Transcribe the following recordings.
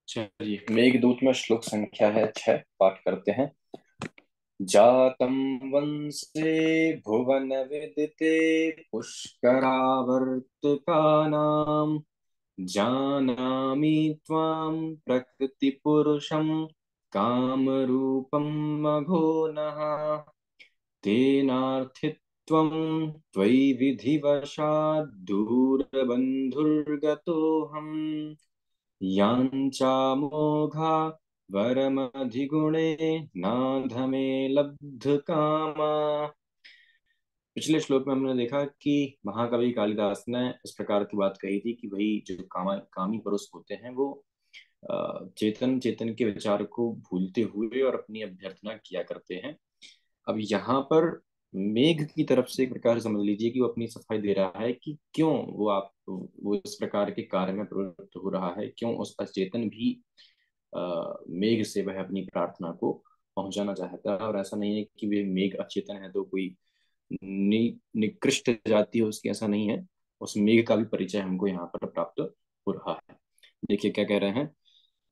चलिए, मेघदूत में श्लोक संख्या है 6, पाठ करते हैं। जातं वंशे भुवन विदिते पुष्करावर्तकानां जानामि त्वां प्रकृतिपुरुषं कामरूपं मघोनः तेनार्थित्वं त्वयि विधिवशात् दूरबन्धुर्गतोऽहम् याञ्चामोघा वरमधिगुणे नाधमे लब्ध कामा। पिछले श्लोक में हमने देखा कि महाकवि कालिदास ने इस प्रकार की बात कही थी कि भाई जो कामी पुरुष होते हैं वो चेतन चेतन के विचार को भूलते हुए और अपनी अभ्यर्थना किया करते हैं। अब यहाँ पर मेघ की तरफ से एक प्रकार समझ लीजिए कि वो अपनी सफाई दे रहा है कि क्यों वो इस प्रकार के कार्य में प्रवृत्त हो रहा है, क्यों उस अचेतन भी मेघ से वह अपनी प्रार्थना को पहुंचाना चाहता है। और ऐसा नहीं है कि वे मेघ अचेतन है तो कोई निकृष्ट जाति है उसकी, ऐसा नहीं है। उस मेघ का भी परिचय हमको यहाँ पर प्राप्त हो रहा है। देखिए क्या कह रहे हैं।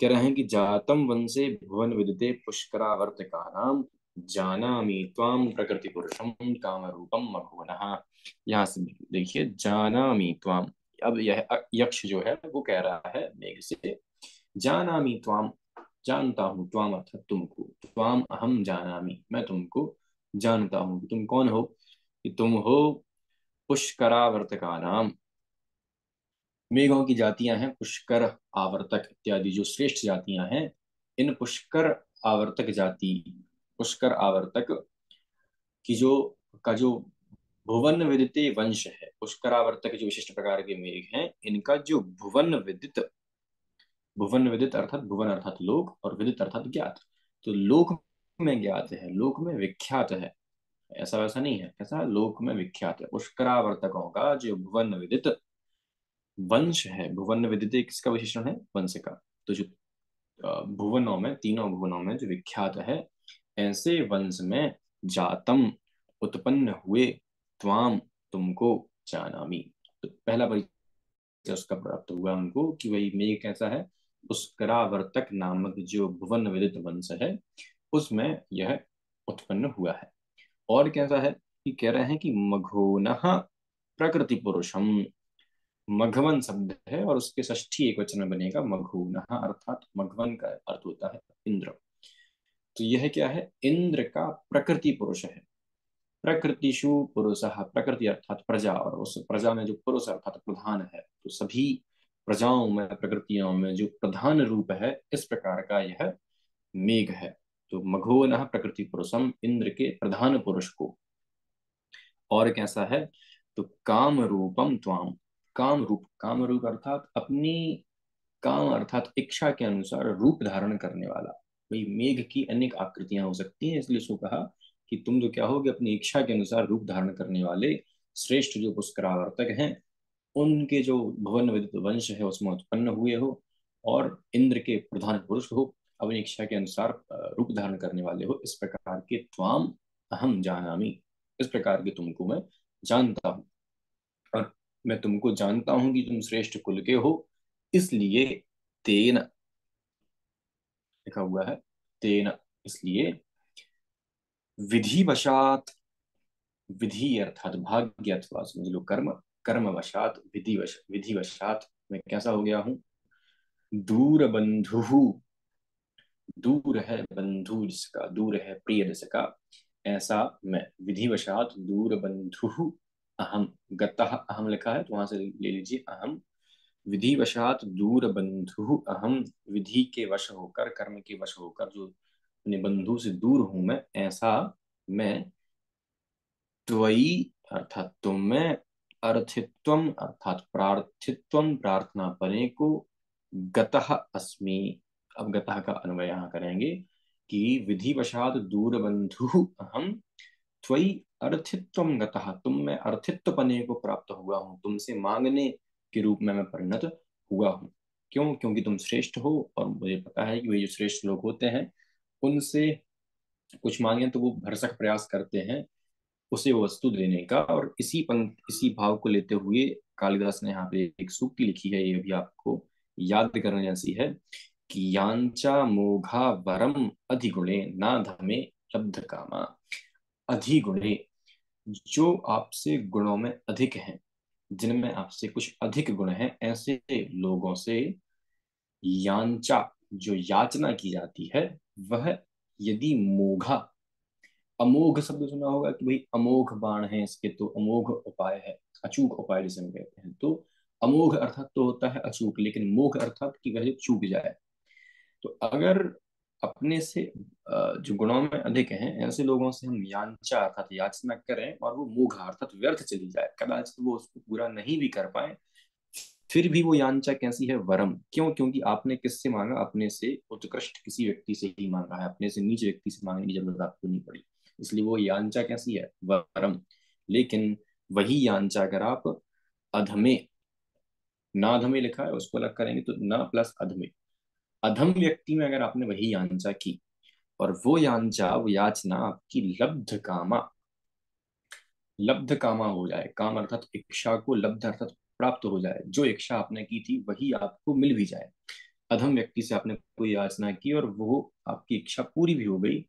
कह रहे हैं कि जातम वंशे भुवन विदिते पुष्करावर्तकानाम जानामि त्वाम प्रकृति पुरुषम काम रूपम मघोनः। यहाँ से देखिए, जानामि त्वाम। अब यह यक्ष जो है वो कह रहा है मेघ से, जानामि त्वाम, जानता हूँ, त्वाम अर्थात तुमको, त्वाम अहम जानामि, मैं तुमको जानता हूँ कि तुम कौन हो। कि तुम हो पुष्करावर्तका नाम, मेघों की जातियां हैं पुष्कर, आवर्तक इत्यादि जो श्रेष्ठ जातियां हैं। इन पुष्कर आवर्तक जाति, पुष्कर आवर्तक की जो भुवन विदित वंश है, पुष्कर आवर्तक जो विशिष्ट प्रकार के मेघ हैं, इनका जो भुवन विदित, भुवन विदित अर्थात भुवन अर्थात लोक और विदित अर्थात ज्ञात, तो लोक में ज्ञात है, लोक में विख्यात है। ऐसा वैसा नहीं है, ऐसा लोक में विख्यात है। पुष्करावर्तकों का जो भुवन विदित वंश है, भुवन विदित किसका विशेषण है, वंश का। तो जो भुवनों में, तीनों भुवनों में जो विख्यात है, ऐसे वंश में जातम उत्पन्न हुए, त्वाम तुमको, जानामी तो पहला परिचय उसका प्राप्त हुआ हमको कि वही मेघ कैसा है, पुष्करावर्तक नामक जो भुवन विदित वंश है उसमें यह उत्पन्न हुआ है। और कैसा है कि कह रहे हैं कि मघोनः प्रकृति पुरुषम, मघवन शब्द है और उसके षष्ठी एक वचन में बनेगा मघोनः, अर्थात मघवन का अर्थ होता है इंद्र। तो यह क्या है, इंद्र का प्रकृति पुरुष है। प्रकृतिषु पुरुषः, प्रकृति अर्थात प्रजा, और उस प्रजा में जो पुरुष अर्थात प्रधान है, तो सभी प्रजाओं में, प्रकृतियों में जो प्रधान रूप है, इस प्रकार का यह मेघ है। तो मघोनः प्रकृति पुरुषम, इंद्र के प्रधान पुरुष को। और कैसा है, तो काम रूपम त्वाम, काम रूप अर्थात अपनी, काम अर्थात इच्छा के अनुसार रूप धारण करने वाला। भाई मेघ की अनेक आकृतियां हो सकती हैं, इसलिए उसको कहा कि तुम तो क्या होगे, अपनी इच्छा के अनुसार रूप धारण करने वाले श्रेष्ठ जो पुष्करावर्तक हैं, उनके जो भुवन विदित वंश है उसमें उत्पन्न हुए हो, और इंद्र के प्रधान पुरुष हो, अपनी इच्छा के अनुसार रूप धारण करने वाले हो। इस प्रकार के त्वाम अहम जानामि, इस प्रकार के तुमको मैं जानता हूँ। और मैं तुमको जानता हूं कि तुम श्रेष्ठ कुल के हो, इसलिए तेन लिखा हुआ है, तेन इसलिए, विधिवशात, विधि अर्थात भाग्य अथवा समझ लो कर्म, कर्मवशात, विधिवशात मैं कैसा हो गया हूं, दूर बंधु, दूर है बंधु जिसका, दूर है प्रिय जिसका, ऐसा मैं विधिवशात दूर बंधु, अहम, गतः अहम लिखा है तो वहां से ले लीजिए अहम, विधिवशात दूर बंधु अहम, विधि के वश होकर, कर्म के वश होकर जो अपने बंधु से दूर हूं मैं, ऐसा मैं, त्वयि अर्थात तुम में, अर्थित्वम अर्थात प्रार्थित्वम प्रार्थना पने को, गतः अस्मि। अब गतः का अन्वय यहाँ करेंगे कि विधिवशात दूर बंधु अहम, त्वयि अर्थित्वम गतः, तुम में अर्थित्व पने को प्राप्त हुआ हूँ, तुमसे मांगने के रूप में मैं परिणत हुआ हूँ। क्यों, क्योंकि तुम श्रेष्ठ हो, और मुझे पता है कि वे जो श्रेष्ठ लोग होते हैं उनसे कुछ मांगे तो वो भरसक प्रयास करते हैं उसे वस्तु देने का। और इसी भाव को लेते हुए कालिदास ने यहाँ पे एक सूक्ति लिखी है, ये भी आपको याद करने जैसी है कि यांचा मोघा वरम अधिगुणे ना धमे लब्ध कामा। अधिगुणे, जो आपसे गुणों में अधिक हैं, जिनमें आपसे कुछ अधिक गुण हैं, ऐसे लोगों से यांचा, जो याचना की जाती है, वह यदि मोघा, अमोघ शब्द सुना होगा कि भाई अमोघ बाण है इसके, तो अमोघ उपाय है, अचूक उपाय जिसे हम कहते हैं। तो अमोघ अर्थात तो होता है अचूक, लेकिन मोघ अर्थात कि वह चूक जाए। तो अगर अपने से जो गुणों में अधिक हैं, ऐसे लोगों से हम यांचा अर्थात याचना करें और वो मोघ अर्थात व्यर्थ चली जाए, कदाचित वो उसको पूरा नहीं भी कर पाए, फिर भी वो यांचा कैसी है? वरम। क्यों? क्योंकि आपने किससे मांगा? अपने से उत्कृष्ट किसी व्यक्ति से ही मांगा है, अपने से नीच व्यक्ति से मांगने की जरूरत आपको नहीं पड़ी, इसलिए वो यांचा कैसी है? वरम। लेकिन वही यांचा अगर आप अधमे, नाधमे लिखा है उसको अलग करेंगे तो न प्लस अधमे, अधम व्यक्ति में अगर आपने वही यांचा की, और वो यांचा, वो याचना आपकी लब्ध कामा, लब्ध कामा हो जाए, काम अर्थात इच्छा को, लब्ध अर्थात प्राप्त हो जाए, जो इच्छा आपने की थी वही आपको मिल भी जाए। अधम व्यक्ति से आपने कोई याचना की और वो आपकी इच्छा पूरी भी हो गई,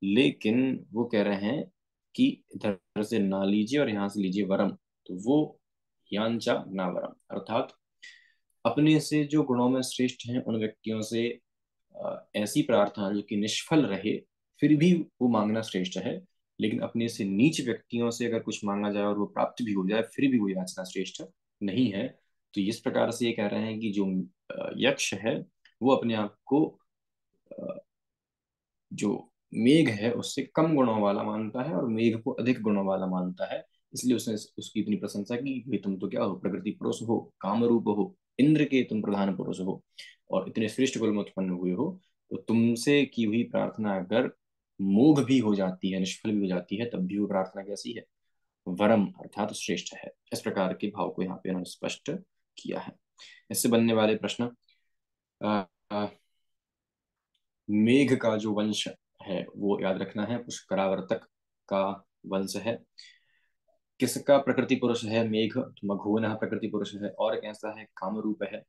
लेकिन वो कह रहे हैं कि इधर से ना लीजिए और यहाँ से लीजिए वरम, तो वो यांचा ना वरम, अर्थात अपने से जो गुणों में श्रेष्ठ हैं उन व्यक्तियों से ऐसी प्रार्थना जो कि निष्फल रहे, फिर भी वो मांगना श्रेष्ठ है। लेकिन अपने से नीच व्यक्तियों से अगर कुछ मांगा जाए और वो प्राप्त भी हो जाए, फिर भी वो याचना श्रेष्ठ नहीं है। तो इस प्रकार से ये कह रहे हैं कि जो यक्ष है, वो अपने आप को अ, जो मेघ है उससे कम गुणों वाला मानता है और मेघ को अधिक गुणों वाला मानता है। इसलिए उसने उसकी इतनी प्रशंसा की, भाई तुम तो क्या हो? प्रकृति पुरुष हो, काम रूप हो, इंद्र के तुम प्रधान पुरुष हो, और इतने श्रेष्ठ कुल में उत्पन्न हुए हो, तो तुमसे की हुई प्रार्थना अगर मोघ भी हो जाती है, निष्फल भी हो जाती है, तब भी वो प्रार्थना कैसी है? वरम अर्थात श्रेष्ठ है। इस प्रकार के भाव को यहाँ पे उन्होंने स्पष्ट किया है। इससे बनने वाले प्रश्न, अ, अ, मेघ का जो वंश है वो याद रखना है, पुष्करावर्तक का वंश है। किसका प्रकृति पुरुष है? मेघ, तो मघोन प्रकृति पुरुष है। और कैसा है? कामरूप है।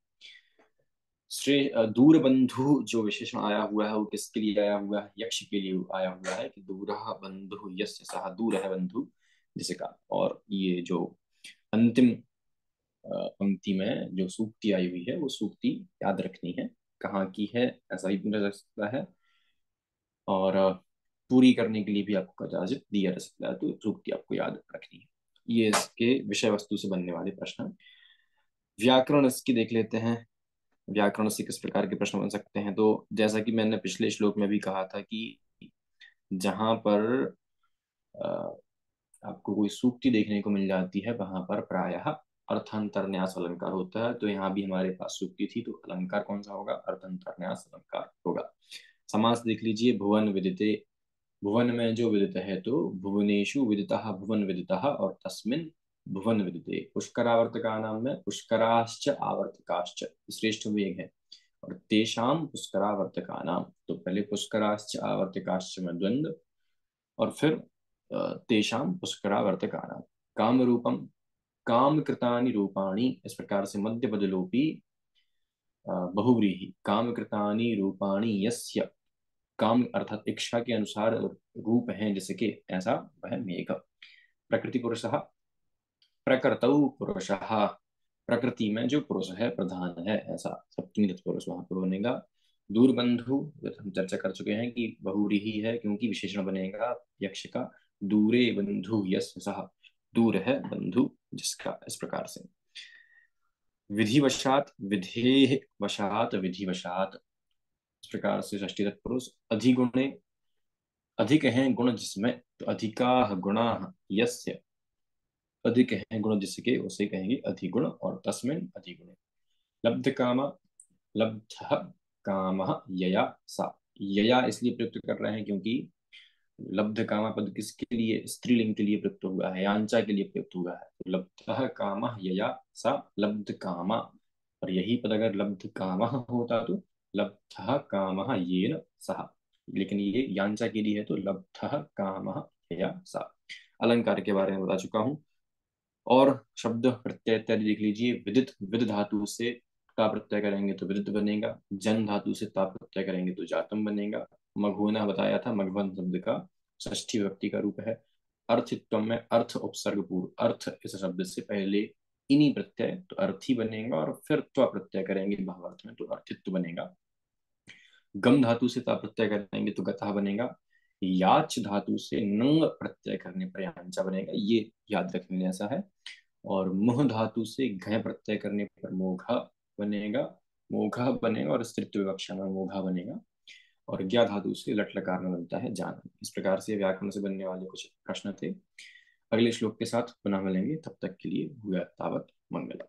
दूर बंधु जो विशेषण आया हुआ है वो किसके लिए आया हुआ है? यक्ष के लिए आया हुआ है कि दूर बंधु यस्य सह, दूर है बंधु जिसका। और ये जो अंतिम पंक्ति में जो सूक्ति आई हुई है वो सूक्ति याद रखनी है, कहाँ की है ऐसा भी पूछा जा सकता है, और पूरी करने के लिए भी आपको इजाजत दिया जा सकता है, तो सूक्ति आपको याद रखनी है। ये इसके विषय वस्तु से बनने वाले प्रश्न हैं। व्याकरण इसकी देख लेते हैं, व्याकरण से किस प्रकार के प्रश्न बन सकते हैं। तो जैसा कि मैंने पिछले श्लोक में भी कहा था कि जहां पर अ, आपको कोई सूक्ति देखने को मिल जाती है, वहां पर प्रायः अर्थांतरन्यास अलंकार होता है। तो यहाँ भी हमारे पास सूक्ति थी, तो अलंकार कौन सा होगा? अर्थांतरन्यास अलंकार होगा। समास देख लीजिए, भुवन विदिते, भुवन में जो विदित है, तो भुवनेशु विदितः भुवन विदितः, और तस्मिन भुवन विदिते। पुष्करावर्तका नाम में पुष्कराश्च आवर्तकाश्च श्रेष्ठ वेग है, और तेषाम पुष्करावर्तका नाम, तो पहले पुष्कराश्च आवर्तकाश्च में द्वंद्व, और फिर तेषाम पुष्करावर्तका नाम। काम रूपम, काम कृतानि रूपाणि, इस प्रकार से मध्य पदलोपी बहुव्रीहि, काम कृतानि रूपाणि यस्य, काम अर्थात इच्छा के अनुसार रूप हैं जैसे कि, ऐसा वह मेघ। प्रकृति पुरुषः, प्रकृतौ पुरुषः, प्रकृति में जो पुरुष है प्रधान है, ऐसा सप्तमी तत्पुरुष वहां पर बनेगा। दूर बंधु, हम चर्चा कर चुके हैं कि बहुव्रीहि है, क्योंकि विशेषण बनेगा यक्ष का। दूरे बंधु यस्य सः, दूर है बंधु जिसका, इस प्रकार से। विधिवशात, विधेह वशात, विधिवशात, इस प्रकार से षष्ठी तत्पुरुष। अधिगुणे, अधिक हैं गुण जिसमें, तो अधिका गुणा यस्य, अधिक हैं गुण जिसके, उसे कहेंगे अधिगुण, और तस्मिन अधिगुण। लब्ध काम, लब्ध काम यया सा, यया इसलिए प्रयुक्त कर रहे हैं क्योंकि लब्ध काम पद किसके लिए? स्त्रीलिंग के लिए प्रयुक्त हुआ है, यांचा के लिए प्रयुक्त हुआ है। तो लब्ध काम यया सा लब्ध काम, और यही पद अगर लब्ध काम होता तो लब्ध काम येन सह, लेकिन ये यांचा के लिए है, तो लब्ध काम यया सा। अलंकार के बारे में बता चुका हूं। और शब्द प्रत्यय इत्यादि देख लीजिए। विदित, विद धातु से टा प्रत्यय करेंगे तो वृद्ध बनेगा। जन धातु से ता प्रत्यय करेंगे तो जातम बनेगा। मघोना बताया था, मघवन शब्द का षष्ठी विभक्ति का रूप है। अर्थित्व में अर्थ उपसर्ग पूर्व, अर्थ इस शब्द से पहले इनी प्रत्यय तो अर्थी बनेगा, और फिर त्व प्रत्यय करेंगे भावार्थ में तो अर्थित्व बनेगा। गम धातु से ता प्रत्यय करेंगे तो गतः बनेगा। याच धातु से नंग प्रत्यय करने पर यांचा बनेगा, ये याद रखने जैसा है। और मुह धातु से घय प्रत्यय करने पर मोघा बनेगा, मोघा बनेगा, और स्त्रीत्व विवक्षा में मोघा बनेगा। और ज्ञा धातु से लट लकार में बनता है जान। इस प्रकार से व्याकरण से बनने वाले कुछ प्रश्न थे। अगले श्लोक के साथ पुनः मिलेंगे, तब तक के लिए भूया तावत मंगल।